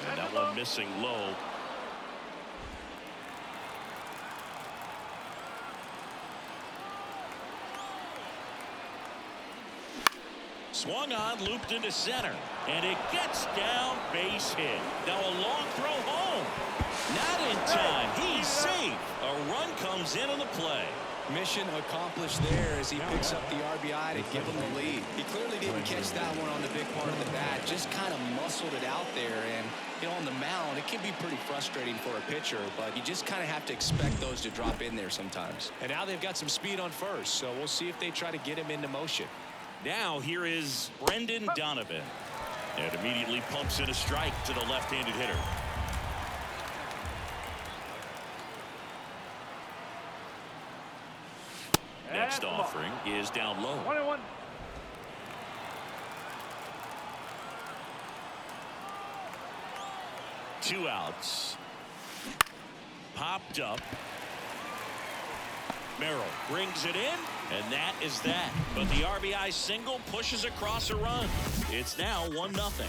And that one missing low. Swung on, looped into center, and it gets down, base hit. Now a long throw home. Not in time. He's safe. A run comes in on the play. Mission accomplished there as he picks up the RBI to give him the lead. He clearly didn't catch that one on the big part of the bat. Just kind of muscled it out there. And, you know, on the mound, it can be pretty frustrating for a pitcher, but you just kind of have to expect those to drop in there sometimes. And now they've got some speed on first, so we'll see if they try to get him into motion. Now here is Brendan Donovan. And immediately pumps in a strike to the left-handed hitter. Next offering is down low. 1-1. Two outs. Popped up. Merrill brings it in, and that is that. But the RBI single pushes across a run. It's now 1-0.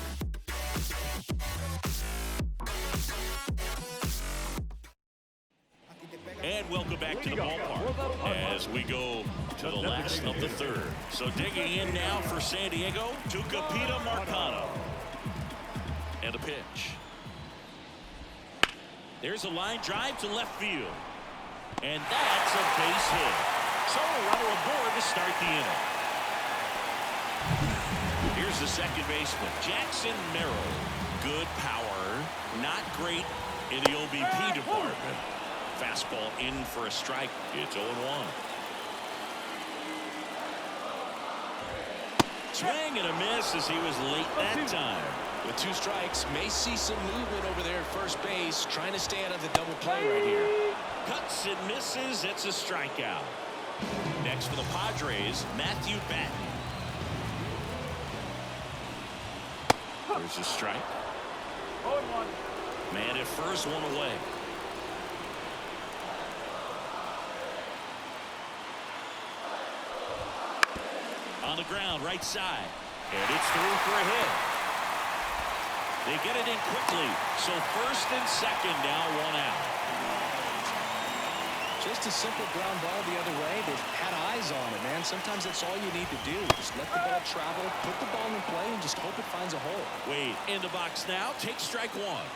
And welcome back to the ballpark as we go to the last of the third. So digging in now for San Diego, Tucupita Marcano. And a pitch. There's a line drive to left field. And that's a base hit. So a runner aboard to start the inning. Here's the second baseman, Jackson Merrill. Good power, not great in the OBP department. Fastball in for a strike. It's 0-1. Swing and a miss as he was late that time. With two strikes, may see some movement over there at first base, trying to stay out of the double play right here. Cuts and misses. It's a strikeout. Next for the Padres, Matthew Batten. There's a strike. 0-1. Man at first, one away. On the ground, right side. And it's through for a hit. They get it in quickly. So first and second, now 1 out. Just a simple ground ball the other way. They've had eyes on it, man. Sometimes that's all you need to do. Just let the ball travel, put the ball in play, and just hope it finds a hole. Wade in the box now. Take strike one.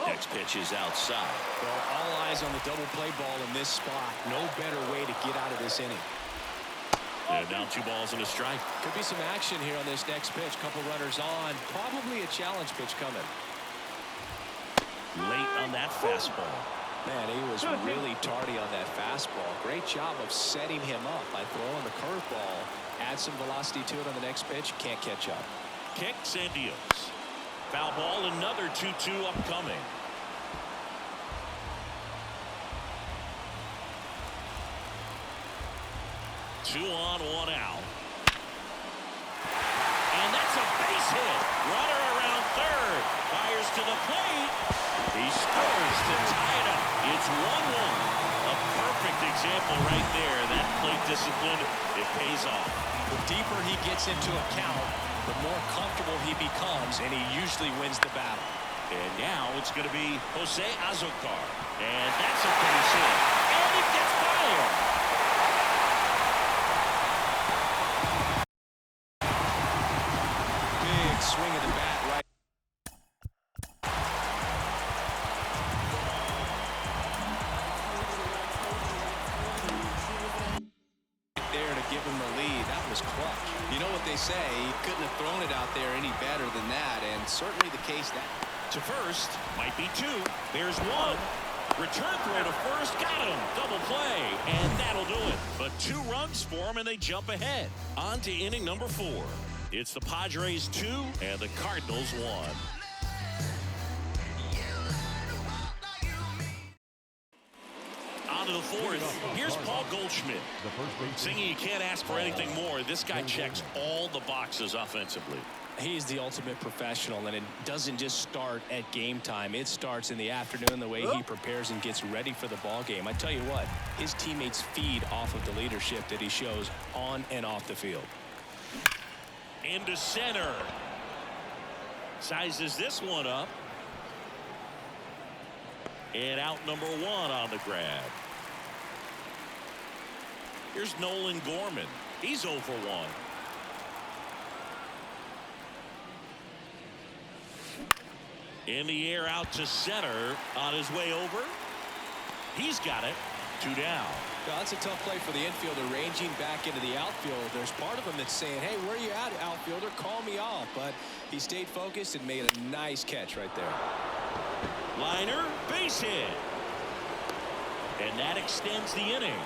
Next pitch is outside. Well, all eyes on the double play ball in this spot. No better way to get out of this inning. And now 2 balls and a strike. Could be some action here on this next pitch. Couple runners on. Probably a challenge pitch coming. Late on that fastball. Man, he was really tardy on that fastball. Great job of setting him up by throwing the curveball. Add some velocity to it on the next pitch. Can't catch up. Kicks and deals. Foul ball, another 2-2 upcoming. Two on, 1 out. And that's a base hit. Runner around third. Fires to the plate. He scores to tie it up. It's 1-1. A perfect example right there. That plate discipline, it pays off. The deeper he gets into a count, the more comfortable he becomes, and he usually wins the battle. And now it's going to be Jose Azocar. And that's a base hit. And it gets fired. Swing of the bat right there to give him the lead. That was clutch. You know what they say, he couldn't have thrown it out there any better than that, and certainly the case that to first, might be 2. There's 1. Return throw to first, got him. Double play, and that'll do it. But 2 runs for him, and they jump ahead. On to inning number 4. It's the Padres 2 and the Cardinals 1. On to the 4th. Here's Paul Goldschmidt. Singing, you can't ask for anything more. This guy checks all the boxes offensively. He's the ultimate professional, and it doesn't just start at game time. It starts in the afternoon, the way he prepares and gets ready for the ball game. I tell you what, his teammates feed off of the leadership that he shows on and off the field. Into center. Sizes this one up. And out number 1 on the grab. Here's Nolan Gorman. He's 0 for 1. In the air out to center on his way over. He's got it. 2 down. Well, that's a tough play for the infielder, ranging back into the outfield. There's part of him that's saying, hey, where are you at, outfielder? Call me off. But he stayed focused and made a nice catch right there. Liner, base hit. And that extends the inning.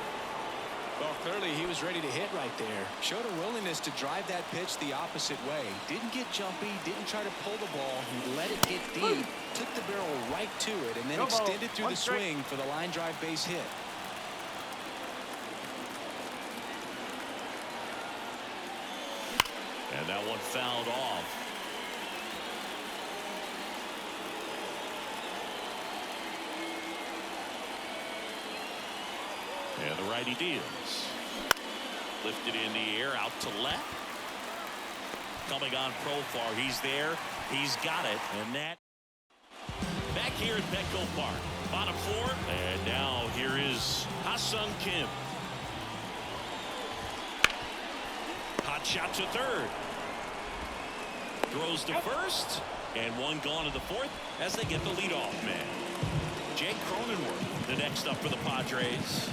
Well, clearly he was ready to hit right there. Showed a willingness to drive that pitch the opposite way. Didn't get jumpy, didn't try to pull the ball. He let it get deep, took the barrel right to it, and then extended through the swing for the line drive base hit. And that one fouled off. And the righty deals. Lifted in the air out to left. Coming on Profar. He's there. He's got it. And that back here at Petco Park. Bottom 4. And now here is Ha-Sung Kim. Hot shot to third. Throws to first. And one gone to the 4th as they get the leadoff man. Jake Cronenworth, the next up for the Padres.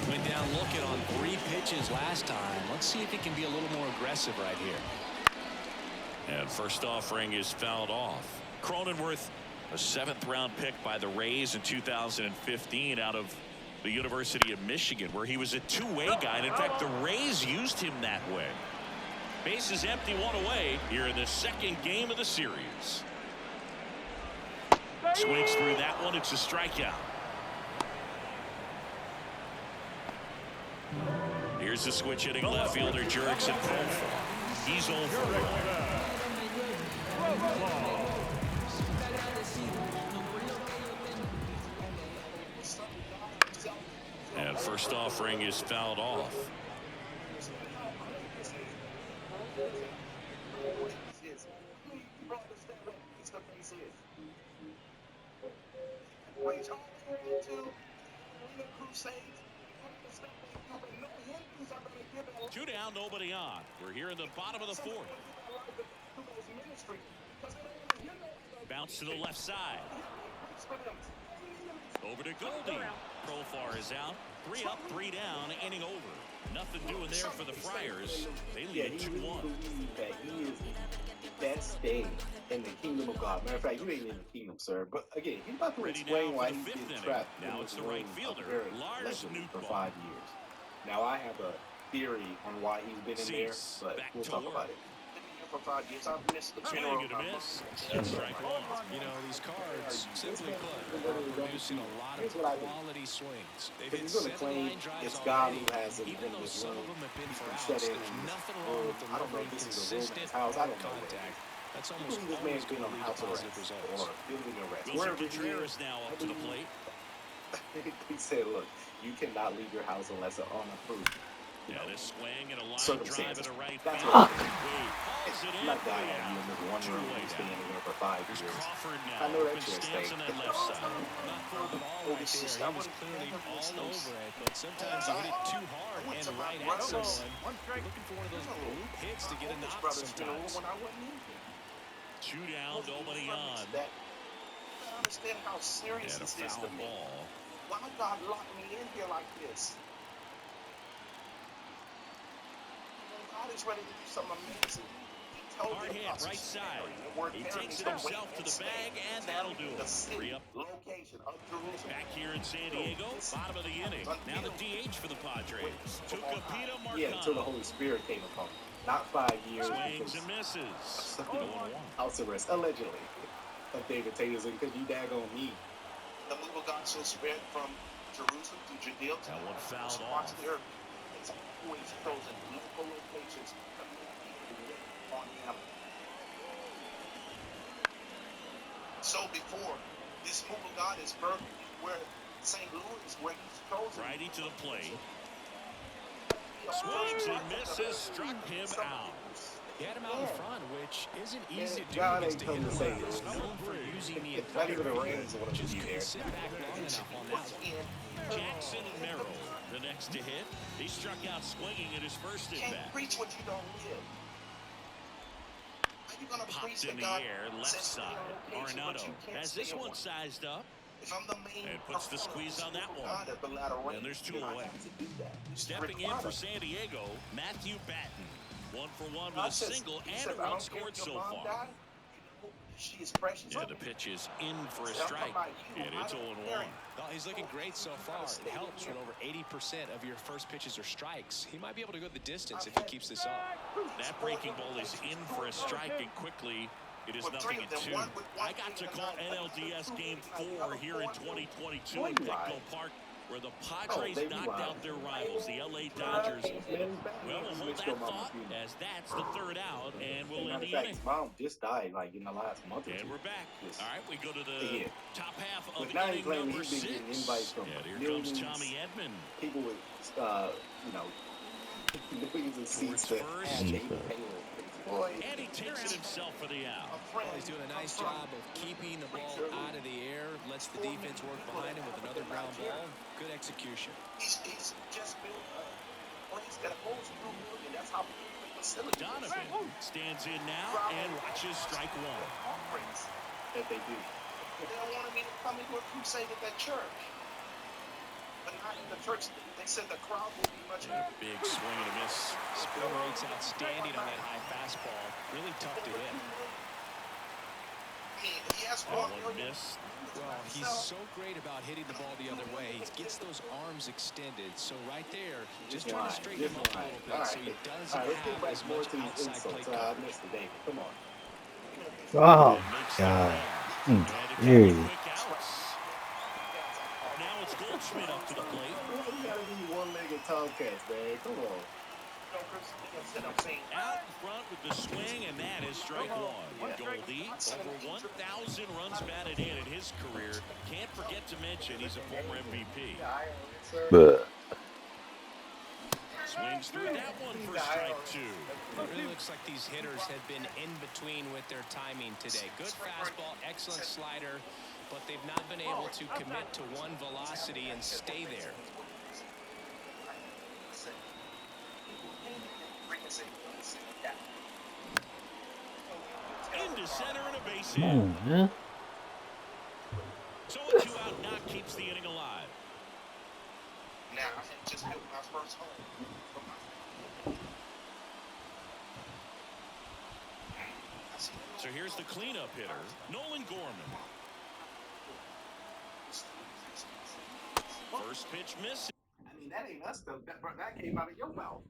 Went down looking on 3 pitches last time. Let's see if he can be a little more aggressive right here. And first offering is fouled off. Cronenworth, a 7th round pick by the Rays in 2015 out of the University of Michigan, where he was a two-way guy. And in fact, the Rays used him that way. Bases empty, 1 away here in the 2nd game of the series. Swings through that one. It's a strikeout. Here's the switch hitting left fielder Jurickson Profar. He's over. And first offering is fouled off. Two down, nobody on. We're here in the bottom of the 4th. Bounce to the left side. Over to Goldie. Profar is out. 3 up, 3 down, inning over. Nothing doing there for the Friars. They lead it 2-1. He is the best thing in the kingdom of God. Matter of fact, you ain't in the kingdom, sir. But again, he's about to explain why he's been trapped. Now it's the right fielder, Lars Nootbaar, for 5 years. Now I have a theory on why he's been in there, but we'll talk about it. For 5 years, I've missed the funeral. You know, these cards, simply put, are producing a lot of quality swings. They've been going to claim it's God who has him in this room. He's been shut in. I don't know if this is a room in his house. I don't know. That's almost this man's been on house arrest or building arrest. Wherever he is, now up to the plate. He said, look, you cannot leave your house unless it's unapproved. Yeah, this swing and a line drive circumstances. in a right That's field. what I'm not dying on you in this one room and staying in there for 5 years. Crawford I now know that's your stands on stake. that left side. Not for the ball right there. He was clearly all over it, but sometimes you hit it too hard and right at someone. Looking for one of those bloop hits to get a knock sometimes. 2 down, nobody on. I understand how serious And a this is to foul me. ball. Why God lock me in here like this? God is ready to do something amazing. Hard hit, right side. He takes it himself to the bag, and that'll do it. 3 up. Location of Jerusalem. Back here in San Diego, bottom of the inning. Now the DH for the Padres. Tucupita Yeah, until the Marcano. Holy Spirit came upon me. Not 5 years. Swings and misses. 0-1. House arrest, allegedly, of David Taylor's because you daggone me. The move of God shall spread from Jerusalem to Judea. That one fouled Parts off. of the earth. It's always chosen local locations on him. So before this move of God is birthed, where St. Louis, where he's chosen. Righty to the plate. Swings and misses, struck him out. He had him out in front, which isn't easy to do God against ain't a come hitter to save that's us. known for using the Not entire even the field. Rams want to Just be couldn't there. sit back long enough on that one. Jackson and Merrill, the next to hit. He struck out swinging at his first at Can't bat. preach what you don't live. How you gonna preach Popped in that the God air, left says side. stay on location, but Arenado you can't has stay this on one sized up. If I'm the main And puts the performer, squeeze on that for one. God at the latter And range, there's two then I away. have to do that. It's Stepping in required for of me. San Diego, Matthew Batten. 1 for 1 with God a says- single he and says, a I run don't care scored if your so mom far. died, you know, she is precious. Yeah, the pitch is in for a See, I'm talking strike, about you. and I it's don't 0-1. care. Well, he's looking great so far. It helps when over 80% of your first pitches are strikes. He might be able to go the distance if he keeps this up. That breaking ball is in for a strike, and quickly it is nothing at 2. I got to call NLDS Game 4 here in 2022 at Petco Park, where the Padres knocked out their rivals, the LA Dodgers. Well, we'll hold that thought as that's the third out, and we'll end the inning. His mom just died like in the last month or two. And we're back. All right, we go to the Yeah. top half of But now he inning claiming number he's been getting 6. invites from And here millions, comes Tommy Edman. people with, you know, millions of seats Towards that first. have David Taylor. Boy, And he takes it himself for the out. Well, he's doing a nice job of keeping the ball out of the air, lets the defense work behind him with another ground ball. Good execution. He's just built what he's got a whole new building. That's how big the facility is. Donovan stands in now and watches strike 1. Offerings. that they do. They don't want me to come into a crusade at that church. But not in the church. They said the crowd will be much bigger. Big swing and a miss. Spin rate's outstanding on that high fastball. Really tough to hit. He has That 1 one million. missed. Well, he's so great about hitting the ball the other way. He gets those arms extended. So right there, just trying to straighten him up a little bit so he doesn't All right, let's get have back as more much to these outside play insults. coverage. Mr. David, come on. Oh, Makes God. the run. Mm, And a couple dude. quick outs. Now it's Goldschmidt up to the plate. Why you gotta be one-legged Tomcats, man? Come on. Out in front with the swing, and that is strike 1. Goldie, over 1,000 runs batted in his career. Can't forget to mention he's a former MVP. But Swings through that one for strike 2. It really looks like these hitters have been in between with their timing today. Good fastball, excellent slider, but they've not been able to commit to one velocity and stay there. Into center and a base come hit. on, man. So a 2-out knock keeps the inning alive. Now, I had just built my first home. So here's the cleanup hitter, Nolan Gorman. First pitch missing. I mean, that ain't us, though. That came out of your mouth.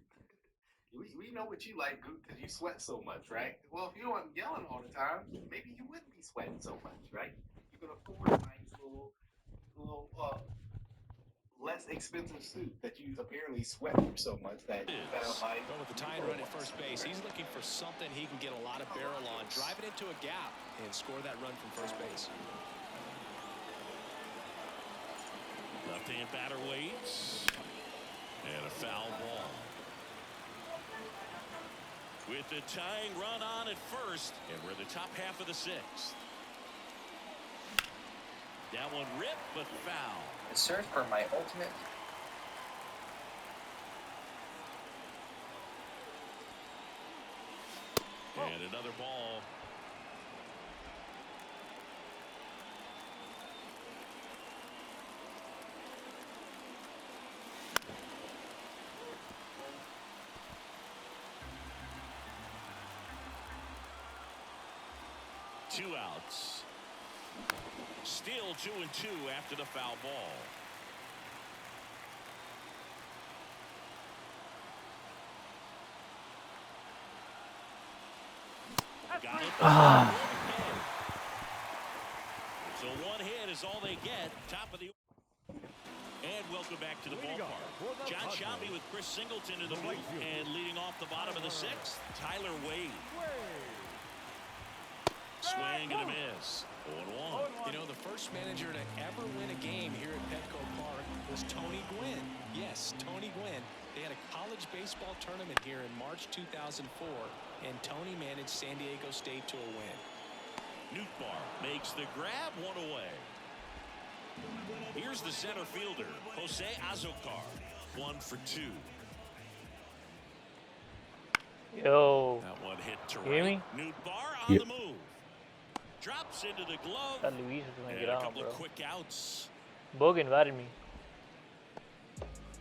We know what you like because you sweat so much, right? Well, if you weren't yelling all the time, maybe you wouldn't be sweating so much, right? You could afford a nice little less expensive suit that you apparently sweat through so much that you felt like. But with the tying run at first base, he's looking for something he can get a lot of barrel on, drive it into a gap, and score that run from first base. Left-hand batter waits. And a foul ball. With the tying run on at first, and we're in the top half of the 6th. That one ripped, but foul. I serve for my ultimate. And another ball. Two outs. Still 2-2 after the foul ball. Got it. So one hit is all they get. Top of the. And welcome back to the ballpark. John Shelby with Chris Singleton in the booth. And leading off the bottom of the 6th, Tyler Wade. Swing and a miss. 0-1. You know, the first manager to ever win a game here at Petco Park was Tony Gwynn. Yes, Tony Gwynn. They had a college baseball tournament here in March 2004, and Tony managed San Diego State to a win. Nootbaar makes the grab, one away. Here's the center fielder, Jose Azocar, 1 for 2. Yo. That one hit to You hear right. me? Nootbaar on the move. Drops into the glove. That Luis is gonna And get a out, couple bro. of quick outs. Bug invited me.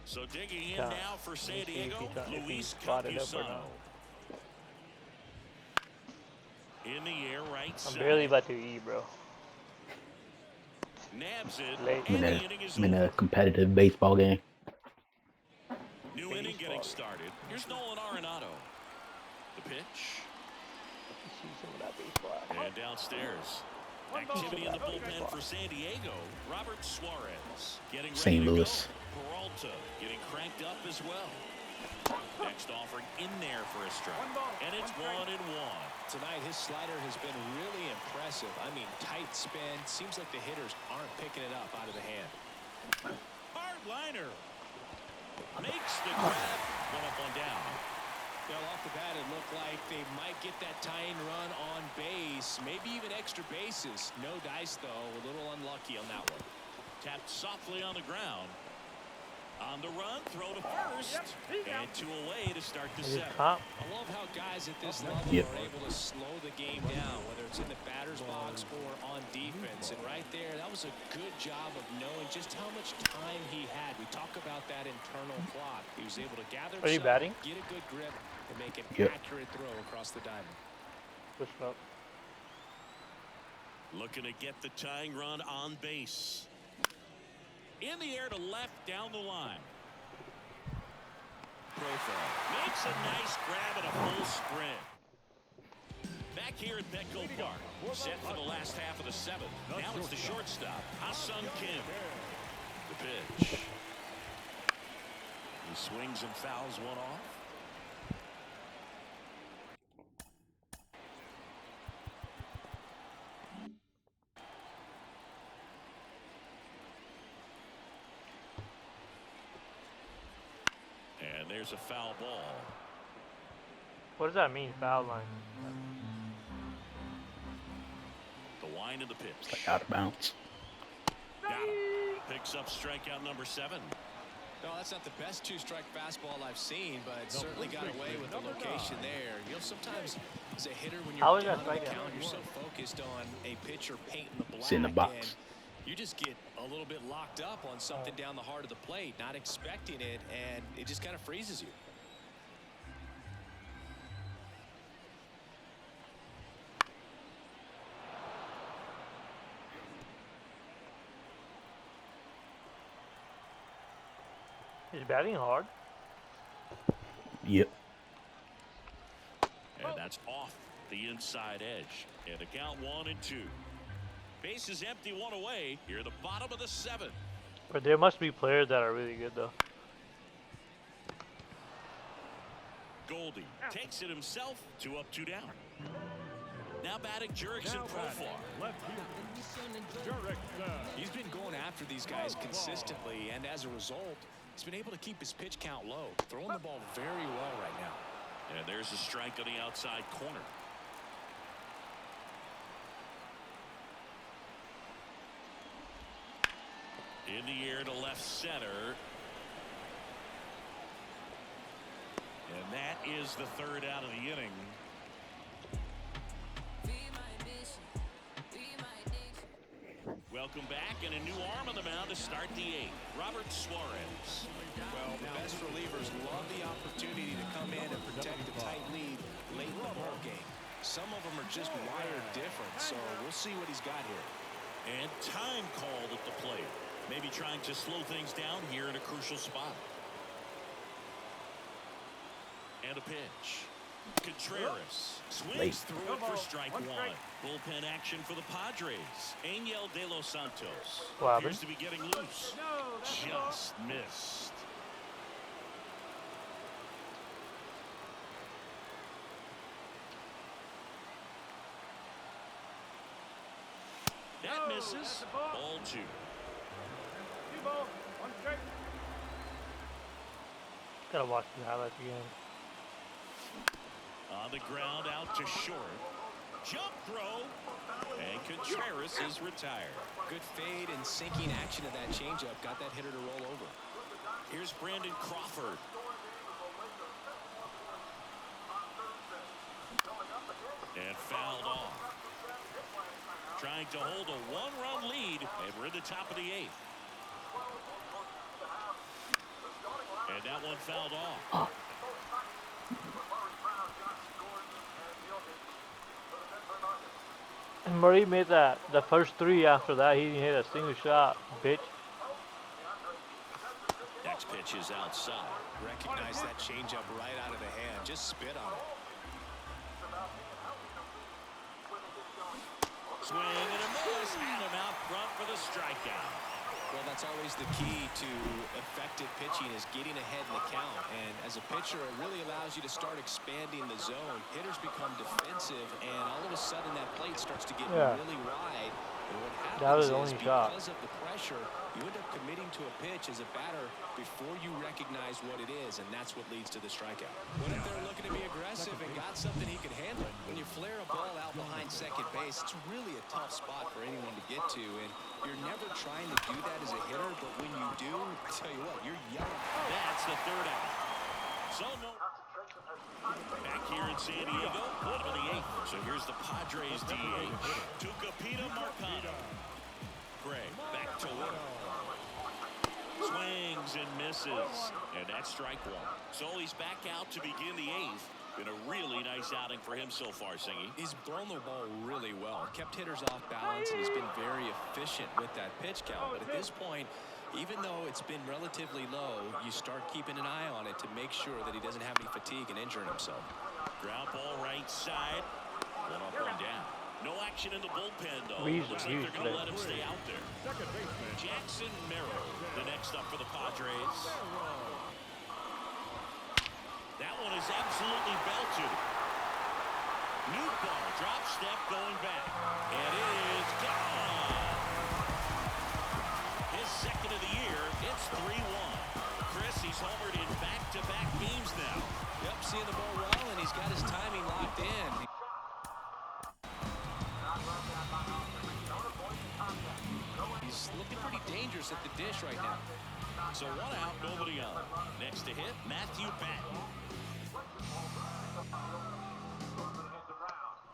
So digging in Yeah. now for San Let me see if Diego, he Luis spotted up or Campusano. not. In the air, right I'm side. barely about to eat, bro. Nabs it, Late. and the inning is I'm in over. a competitive baseball game. New inning getting started. Here's Nolan Arenado. The pitch. See some of that baseball. And downstairs. Activity in the bullpen for San Diego. Robert Suarez getting ready St. to Louis. go. Peralta getting cranked up as well. Next offering in there for a strike. And it's 1-1. Tonight, his slider has been really impressive. I mean, tight spin. Seems like the hitters aren't picking it up out of the hand. Hard liner. Makes the grab. One up, one down. Well, off the bat, it looked like they might get that tying run on base. Maybe even extra bases. No dice, though. A little unlucky on that one. Tapped softly on the ground. On the run, throw to first. And 2 away to start the Is it 7th. top? I love how guys at this level Yep. are able to slow the game down, whether it's in the batter's box or on defense. And right there, that was a good job of knowing just how much time he had. We talk about that internal clock. He was able to gather Are you himself, batting? get a good grip, and make an Yep. accurate throw across the diamond. Push up. Looking to get the tying run on base. In the air to left, down the line. Profile makes a nice grab and a full sprint. Back here at Petco Park, set for the last half of the 7th. Now it's the shortstop, Ha-Sung Kim. The pitch. He swings and fouls one off. And there's a foul ball. What does that mean, foul line? The wind of the pitch. Like out of bounds. Got him. Picks up strikeout number 7. No, that's not the best two-strike fastball I've seen, but certainly got away with the location there. You know, sometimes as a hitter, when How you're is down that on the strikeout? count, you're so focused on a pitcher painting the black. It's in the box. And you just get a little bit locked up on something down the heart of the plate, not expecting it, and it just kind of freezes you. Is batting hard? Yep. And that's off the inside edge. And a count 1-2. Base is empty, 1 away. Here at the bottom of the 7th. But there must be players that are really good, though. Goldie takes it himself. 2 up, 2 down. Now batting Jurickson Profar. He's been going after these guys consistently, and as a result, he's been able to keep his pitch count low, throwing the ball very well right now. And there's a strike on the outside corner. In the air to left center. And that is the 3rd out of the inning. Welcome back, and a new arm on the mound to start the 8th. Robert Suarez. Well, the best relievers love the opportunity to come in and protect the tight lead late in the ball game. Some of them are just wired different, so we'll see what he's got here. And time called at the plate. Maybe trying to slow things down here in a crucial spot. And a pitch. Contreras swings through it for strike 1. Bullpen action for the Padres. Angel De Los Santos appears to be getting loose. Just missed. That misses. Ball 2. Gotta watch the highlights again. On the ground, out to short. Jump throw. And Contreras is retired. Good fade and sinking action of that changeup. Got that hitter to roll over. Here's Brandon Crawford. And fouled off. Trying to hold a one-run lead, and we're in the top of the 8th. And that one fouled off. And Murray made the first 3 after that. He didn't hit a single shot, bitch. Next pitch is outside. Recognize that changeup right out of the hand. Just spit on it. Swing and a miss, and him out front for the strikeout. Well, that's always the key to effective pitching is getting ahead in the count. And as a pitcher, it really allows you to start expanding the zone. Hitters become defensive, and all of a sudden that plate starts to get really wide. And what happens is because of the pressure, you end up committing to a pitch as a batter before you recognize what it is, and that's what leads to the strikeout. What if they're looking to be aggressive and got something he can handle? When you flare a ball out behind second base, it's really a tough spot for anyone to get to, and you're never trying to do that as a hitter, but when you do, I tell you what, you're yelling. That's the 3rd out. So no. Back here in San Diego, bottom of the 8th. So here's the Padres DH. Tucupita Marcano. Gray back to work. Swings and misses. And that's strike 1. So he's back out to begin the 8th. Been a really nice outing for him so far, Singy. He's thrown the ball really well. Kept hitters off balance, and he's been very efficient with that pitch count. But at this point, even though it's been relatively low, you start keeping an eye on it to make sure that he doesn't have any fatigue and injuring himself. Ground ball right side. 1 up, 1 down. No action in the bullpen, though. Looks like they're going to let him stay out there. Jackson Merrill, the next up for the Padres. That one is absolutely belted. New ball, drop step going back. And it is gone. His 2nd of the year, it's 3-1. Chris, he's homered in back-to-back games now. Yep, seeing the ball well, and he's got his timing locked in. He's looking pretty dangerous at the dish right now. So 1 out, nobody on. Next to hit, Matthew Batten.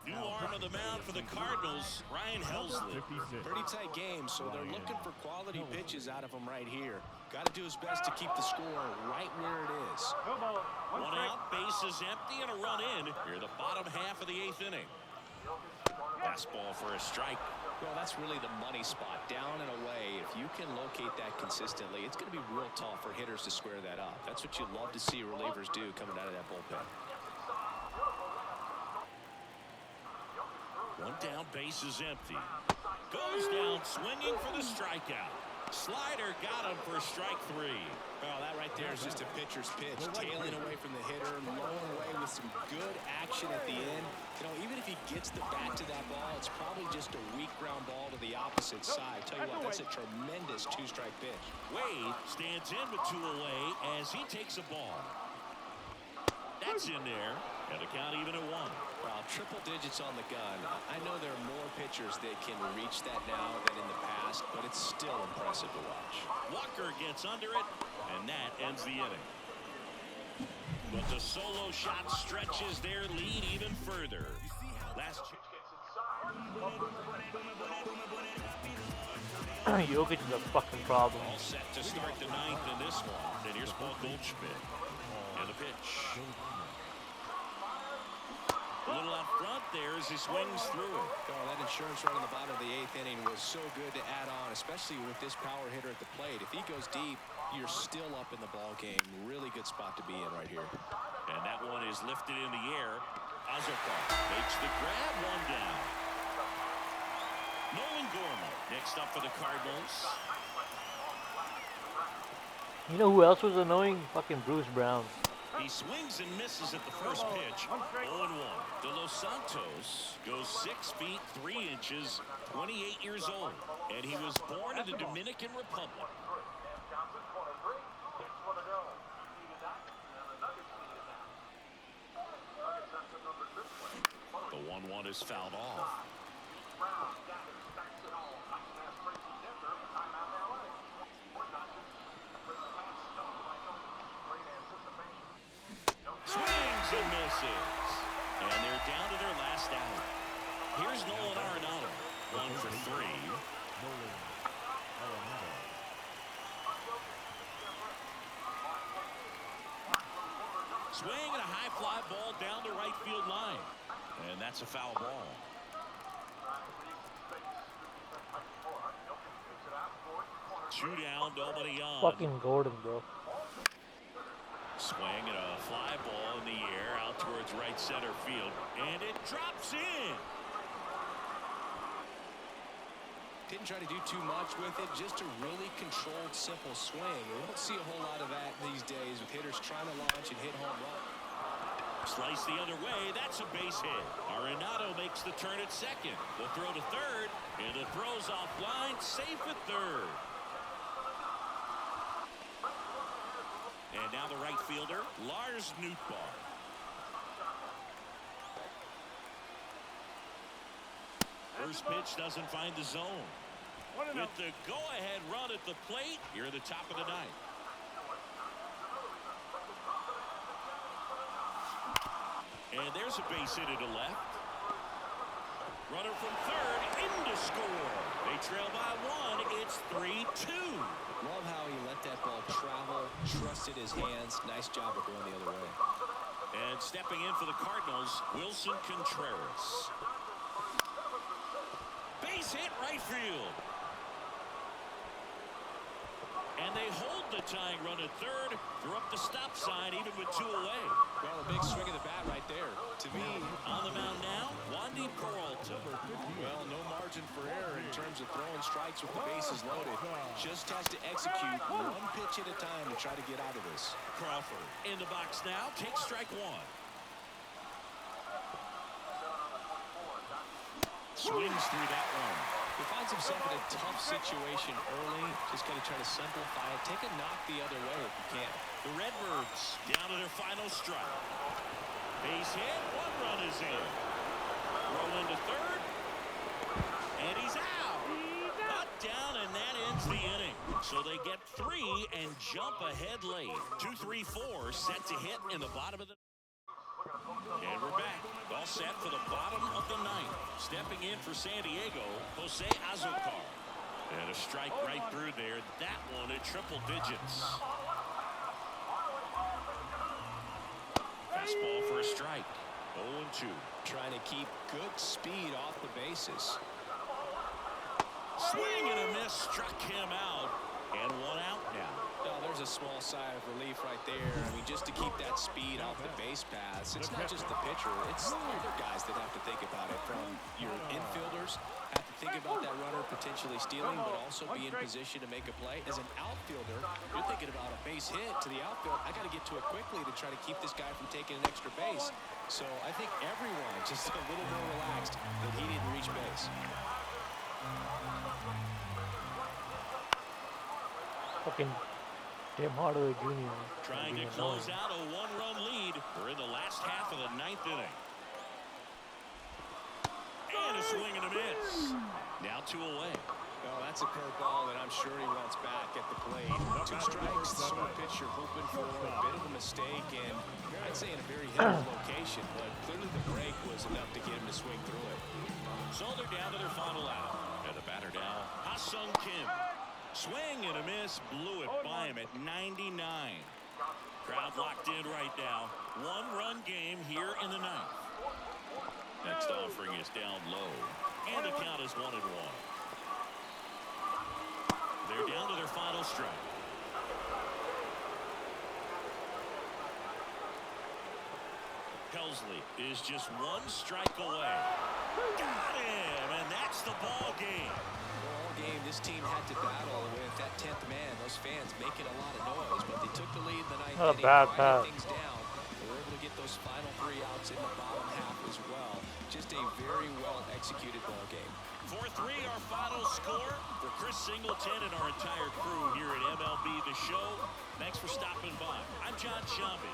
New arm of the mound for the Cardinals, Ryan Helsley. Pretty tight game, so they're looking for quality pitches out of him right here. Got to do his best to keep the score right where it is. 1 out, bases empty, and a run in. Here the bottom half of the 8th inning. Fastball for a strike. Well, that's really the money spot, down and away. If you can locate that consistently, it's going to be real tough for hitters to square that up. That's what you love to see relievers do coming out of that bullpen. 1 down, bases empty. Goes down swinging for the strikeout. Slider got him for strike 3. Well, that right there is just a pitcher's pitch. Tailing away from the hitter, lowering away with some good action at the end. You know, even if he gets the bat to that ball, it's probably just a weak ground ball to the opposite side. Tell you what, that's a tremendous 2-strike pitch. Wade stands in with 2 away as he takes a ball. That's in there, and the count even at 1. Well, triple digits on the gun. I know there are more pitchers that can reach that now than in the past, but it's still impressive to watch. Walker gets under it, and that ends the inning. But the solo shot stretches their lead even further. Last Jokic is a fucking problem. all set to start the 9th in this one. And here's Paul Goldschmidt. And the pitch. A little out front there as he swings through it. Oh, that insurance run in the bottom of the 8th inning was so good to add on, especially with this power hitter at the plate. If he goes deep, you're still up in the ball game. Really good spot to be in right here. And that one is lifted in the air. Azuka makes the grab, 1 down. Nolan Gorman next up for the Cardinals. You know who else was annoying? Fucking Bruce Brown. He swings and misses at the first pitch. 0-1. De Los Santos goes 6 feet 3 inches, 28 years old, and he was born in the Dominican Republic. one is fouled off. Swings and misses. And they're down to their last out. Here's Nolan Arenado. 1 for 3. Swing and a high fly ball down the right field line. And that's a foul ball. Two down, nobody on. Fucking Gordon, bro. Swing and a fly ball in the air out towards right center field. And it drops in. Didn't try to do too much with it, just a really controlled, simple swing. We don't see a whole lot of that these days with hitters trying to launch and hit home run. Slice the other way, that's a base hit. Arenado makes the turn at second. The throw to third, and the throw's offline, safe at third. And now the right fielder, Lars Nootbaar. First pitch doesn't find the zone. With the go-ahead run at the plate, you're at the top of the ninth. And there's a base hit to left. Runner from third in to score. They trail by 1. It's 3-2. Love how he let that ball travel, trusted his hands. Nice job of going the other way. And stepping in for the Cardinals, Wilson Contreras. Base hit right field. And they hold the tying run at third. They're up the stop sign even with 2 away. Well, a big swing of the bat right there. To me, on the mound now, Wandy Peralta. Well, no margin for error in terms of throwing strikes with the bases loaded. Just has to execute one pitch at a time to try to get out of this. Crawford in the box now. Takes strike 1. Swings through that one. He finds himself in a tough situation early. Just got to try to simplify it. Take a knock the other way if you can. The Redbirds down to their final strike. Base hit. 1 run is in. Roll into third. And he's out. Not down, and that ends the inning. So they get 3 and jump ahead late. 2-3-4 set to hit in the bottom of the... And we're back. All set for the bottom of the ninth. Stepping in for San Diego, Jose Azocar. And a strike right through there. That one at triple digits. Fastball for a strike. 0-2. Trying to keep good speed off the bases. Swing and a miss. Struck him out. And 1 out now. Oh, there's a small sigh of relief right there. I mean, just to keep that speed off the base paths. It's not just the pitcher. It's the other guys that have to think about it. From your infielders, have to think about that runner potentially stealing, but also be in position to make a play. As an outfielder, you're thinking about a base hit to the outfield. I got to get to it quickly to try to keep this guy from taking an extra base. So I think everyone just a little more relaxed that he didn't reach base. Fucking Tim Hardaway Jr. Trying to close out a 1-run lead. We're in the last half of the 9th inning. And a swing and a miss. Now 2 away. Well, that's a curveball that I'm sure he wants back at the plate. 2 strikes, the sort of pitcher hoping for a bit of a mistake, and I'd say in a very hitter's location, but clearly the break was enough to get him to swing through it. So they're down to their final out. And the batter now, Ha-Sung Kim. Swing and a miss, blew it by him at 99. Crowd locked in right now. 1-run game here in the 9th. Next offering is down low. And the count is 1-1. They're down to their final strike. Helsley is just 1 strike away. Got him, and that's the ball game. All game, this team had to battle with that 10th man. Those fans making a lot of noise, but they took the lead in the 9th Not a inning, bad quieted pass. things down. They were able to get those final 3 outs in the bottom half as well. Just a very well executed ball game. 4-3 our final score. For Chris Singleton and our entire crew here at MLB The Show, thanks for stopping by. I'm John Shambi.